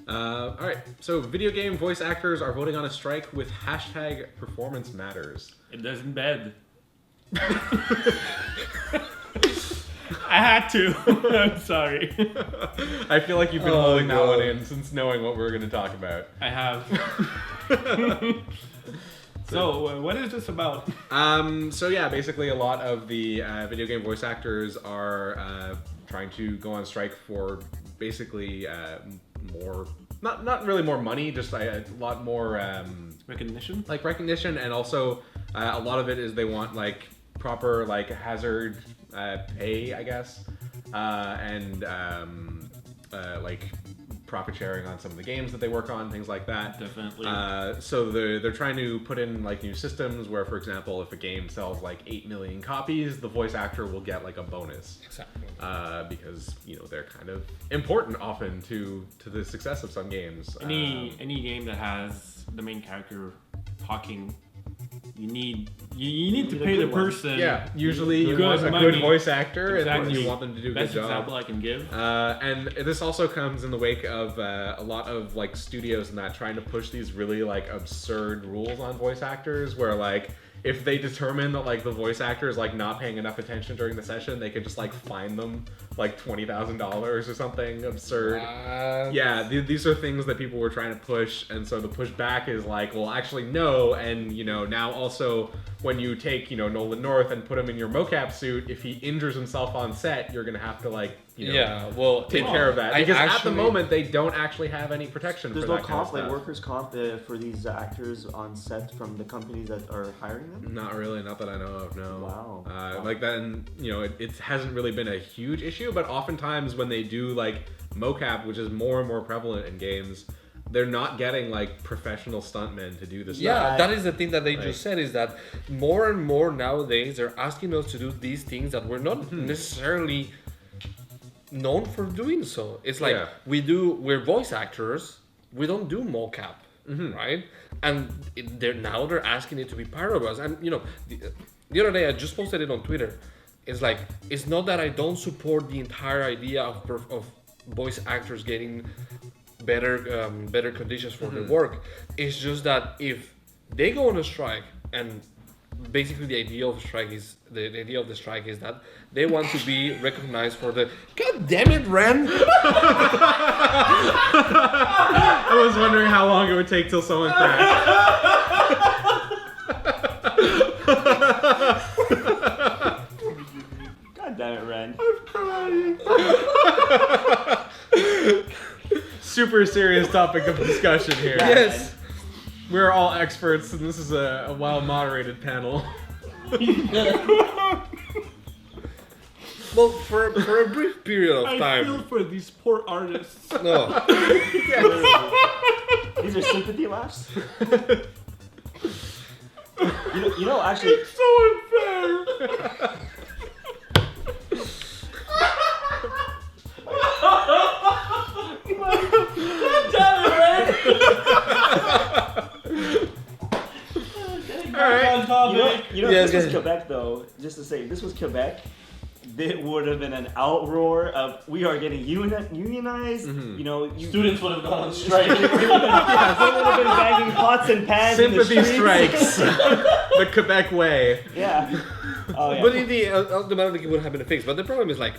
All right. So, video game voice actors are voting on a strike with hashtag performance matters. It does in bed. I had to. I'm sorry. I feel like you've been holding that one in since knowing what we were going to talk about. I have. So, what is this about? So yeah, basically a lot of the video game voice actors are trying to go on strike for basically more, not really more money, just a lot more Recognition? like recognition, and also a lot of it is they want like proper like hazard pay, I guess, and like profit sharing on some of the games that they work on, things like that. Definitely. So they're trying to put in like new systems where, for example, if a game sells like 8 million copies, the voice actor will get like a bonus. Exactly. Because they're kind of important often to the success of some games. Any game that has the main character talking, you need to pay the person. Yeah, usually you good want a money. good voice actor, Exactly. and you want them to do a good Best job. example I can give. And this also comes in the wake of a lot of like studios and that trying to push these really like absurd rules on voice actors, where like if they determine that like the voice actor is like not paying enough attention during the session, they can just like fine them like $20,000 or something absurd. Yeah, these are things that people were trying to push, and so the pushback is like, well, actually no, and now also when you take Nolan North and put him in your mocap suit, if he injures himself on set, you're gonna have to like take care of that, because at the moment they don't actually have any protection. There's for no that kind of comp, like stuff. workers' comp for these actors on set from the companies that are hiring them? Not really, not that I know of, no. Wow. Like that, and it hasn't really been a huge issue, but oftentimes when they do like mocap, which is more and more prevalent in games, they're not getting like professional stuntmen to do this Yeah, stuff. that is the thing that they just said, is that more and more nowadays they're asking us to do these things that we're not necessarily known for doing so. It's like we're voice actors, we don't do mocap, right? And they're asking it to be part of us. And the other day I just posted it on Twitter. It's like, it's not that I don't support the entire idea of voice actors getting better conditions for their work. It's just that if they go on a strike, and basically the idea of the strike is that they want to be recognized for the. God damn it, Ren! I was wondering how long it would take till someone crashed. God damn it, Ren. Super serious topic of discussion here. Yes. We're all experts, and this is a well-moderated panel. Well, for a brief period of I time. feel for these poor artists. No. These are sympathy laughs? Actually... It's so unfair. Alright. This was Quebec, though. Just to say, this was Quebec. It would have been an outroar of, we are getting unionized. Students would have gone on strike. They would have been banging pots and pans. Sympathy in the streets. strikes. The Quebec way. Yeah. Oh, yeah. But in the ultimately it would have been a fix. But the problem is, like,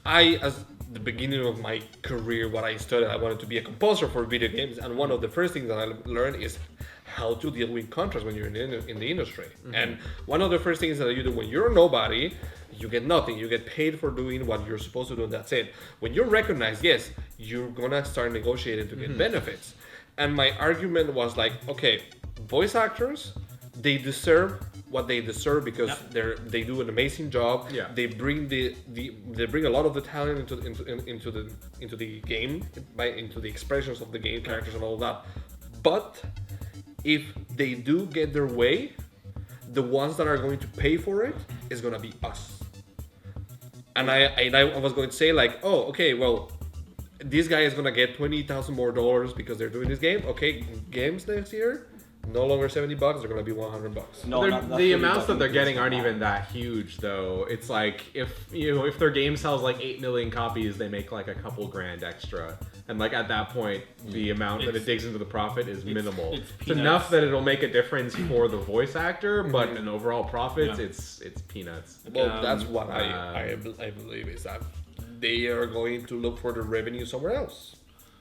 as the beginning of my career, what I studied, I wanted to be a composer for video games, and one of the first things that I learned is how to deal with contracts when you're in the industry. And one of the first things that you do when you're a nobody, you get nothing. You get paid for doing what you're supposed to do, and that's it. When you're recognized, yes, you're gonna start negotiating to get benefits. And my argument was like, okay, voice actors, they deserve what they deserve because they do an amazing job. Yeah. They bring they bring a lot of the talent into the game, into the expressions of the game, characters and all that. But if they do get their way, the ones that are going to pay for it is gonna be us. And I was going to say like, oh, okay, well, this guy is gonna get $20,000 more because they're doing this game. Okay, games next year, No longer $70, they're gonna be $100. No, They're- not the really amounts that talking they're getting about aren't that. even that huge, though. It's like if their game sells like 8 million copies, they make like a couple grand extra, and like at that point, the amount that it It's- digs into the profit is minimal. it's It's peanuts. enough that it'll make a difference for the voice actor, but in overall profits, Yeah. it's peanuts. Well, that's what uh, I believe is that they are going to look for the revenue somewhere else.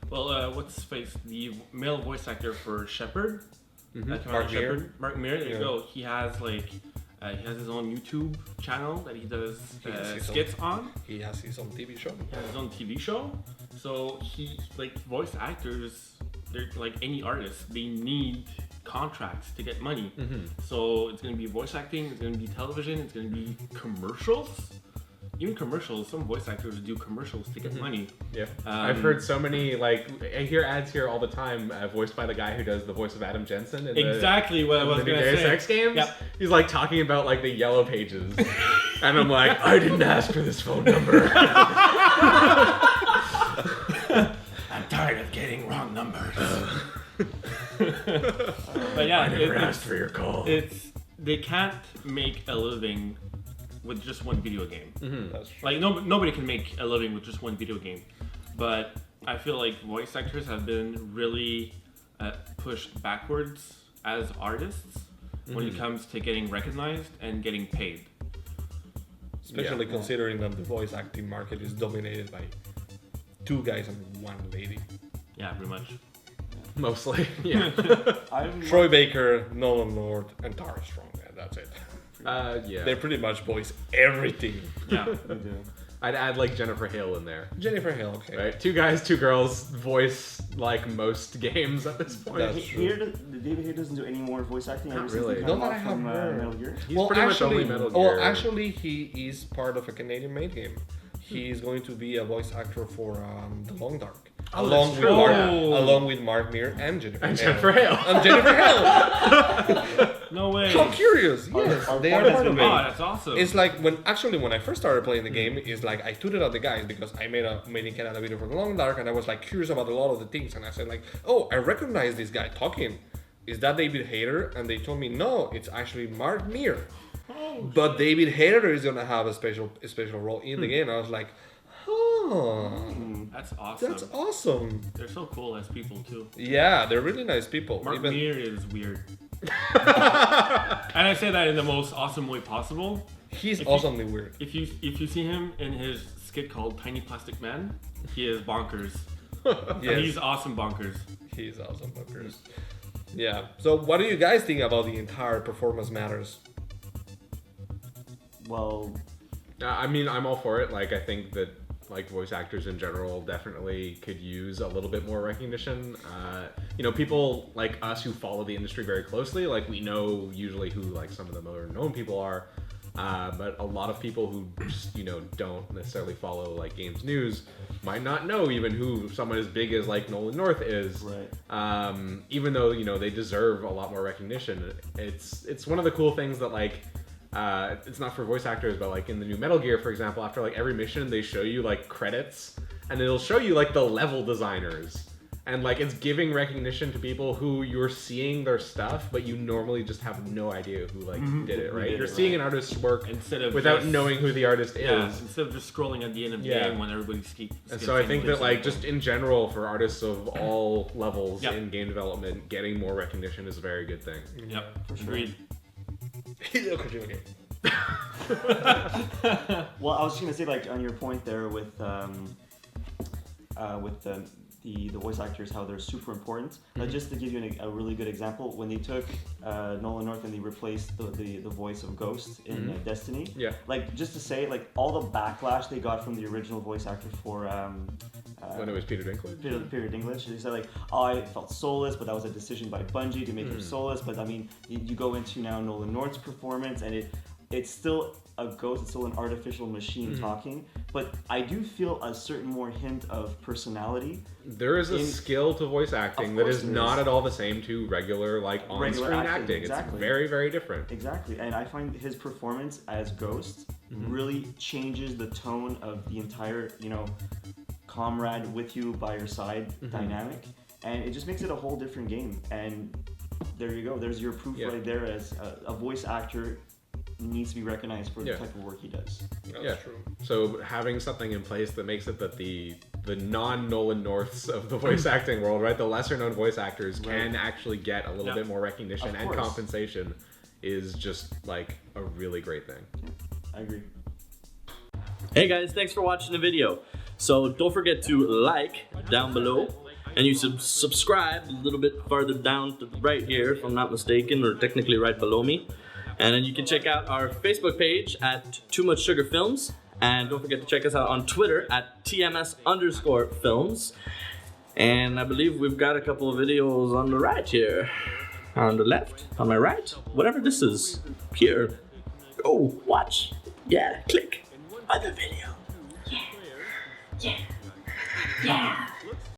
Well, what's his face? The male voice actor for Shepard. Mark Meer. Mark Meer. There Yeah. you go. He has he has his own YouTube channel that he does He has his skits on. He has his own TV show. He has his own TV show. So he voice actors. They're like any artist. They need contracts to get money. So it's gonna be voice acting. It's gonna be television. It's gonna be commercials. Even commercials. Some voice actors do commercials to get money. Yeah, I've heard so many I hear ads here all the time, voiced by the guy who does the voice of Adam Jensen in Exactly what I was the new gonna Deus say. Ex games. Yeah. He's like talking about like the yellow pages, and I'm like, I didn't ask for this phone number. I'm tired of getting wrong numbers. But yeah, I never asked for your call. they can't make a living with just one video game. That's true. Like nobody can make a living with just one video game. But I feel like voice actors have been really pushed backwards as artists when it comes to getting recognized and getting paid. Especially considering that the voice acting market is dominated by 2 guys and 1 lady. Yeah, pretty much. Mostly, yeah. Troy Baker, Nolan North, and Tara Strong. And that's it. Yeah. They pretty much voice everything. Yeah. They do. I'd add like Jennifer Hale in there. Jennifer Hill, okay. Right, 2 guys, 2 girls voice like most games at this point. That's true. David here doesn't do any more voice acting. Not ever since really. he Not came that off I have from heard. Metal Gear. He's pretty much only Metal Gear. Actually, he is part of a Canadian-made game. He's going to be a voice actor for The Long Dark. Oh, along that's with true. Mark, Oh. along with Mark Meer and Jennifer. And Hale. Jennifer Hale. And Jennifer Hale. No way. How curious! Yes, our they point are has part been of Oh, it. that's awesome. It's like when I first started playing the game, is like I tweeted at the guys because I made in Canada video for The Long Dark, and I was like curious about a lot of the things, and I said like, oh, I recognize this guy talking. Is that David Hayter? And they told me no, it's actually Mark Meer. But David Hayter is gonna have a special role in the game. I was like, oh, That's awesome. that's awesome. They're so cool as people too. Yeah, they're really nice people. Mark Even- Meer is weird. And I say that in the most awesome way possible. He's If you- awesomely weird. If you see him in his skit called Tiny Plastic Man, he is bonkers. Yes. He's awesome bonkers. He's awesome, fuckers. Yeah. So, what do you guys think about the entire performance matters? Well, I mean, I'm all for it. Like, I think that like voice actors in general definitely could use a little bit more recognition. People like us who follow the industry very closely, like we know usually who like some of the more known people are. But a lot of people who just, don't necessarily follow like games news might not know even who someone as big as like Nolan North is. right. Even though they deserve a lot more recognition. It's one of the cool things that like it's not for voice actors, but like in the new Metal Gear, for example, after like every mission they show you like credits, and it'll show you like the level designers. And like it's giving recognition to people who you're seeing their stuff, but you normally just have no idea who like did it, Who right? did You're it, seeing right. an artist's work Instead of without just- knowing who the artist Yeah, is. instead of just scrolling at the end of the Yeah. game when everybody's And so I think that like just in general for artists of all levels Yep. in game development, getting more recognition is a very good thing. Yep, For sure. agreed. Hideo Kojima game. Well, I was just gonna say, like, on your point there with the voice actors, how they're super important. Just to give you a really good example, when they took Nolan North and they replaced the voice of Ghost in Destiny. Yeah. Like, just to say, like, all the backlash they got from the original voice actor for When it was Peter Dinklage. Peter Dinklage, they said like, oh, I felt soulless, but that was a decision by Bungie to make him soulless. But I mean, you go into now Nolan North's performance, and it's still a ghost, it's still an artificial machine talking. But I do feel a certain more hint of personality. There is a skill to voice acting Of that course is there not is. at all the same to regular like Regular on-screen acting, acting. exactly. It's very, very different. Exactly, and I find his performance as Ghost really changes the tone of the entire, comrade with you by your side dynamic, and it just makes it a whole different game. And there you go. There's your proof Yeah. right there as a voice actor needs to be recognized for the Yeah. type of work he does. That's true. So having something in place that makes it that the non-Nolan Norths of the voice acting world, right, the lesser known voice actors can actually get a little bit more recognition Of and course. compensation is just like a really great thing. I agree. Hey guys, thanks for watching the video. So don't forget to like down below, and you subscribe a little bit farther down to the right here, if I'm not mistaken, or technically right below me. And then you can check out our Facebook page at Too Much Sugar Films, and don't forget to check us out on Twitter at TMS_films. And I believe we've got a couple of videos on the right here, on the left, on my right, whatever this is, here. Go watch, yeah, click other video. Yeah.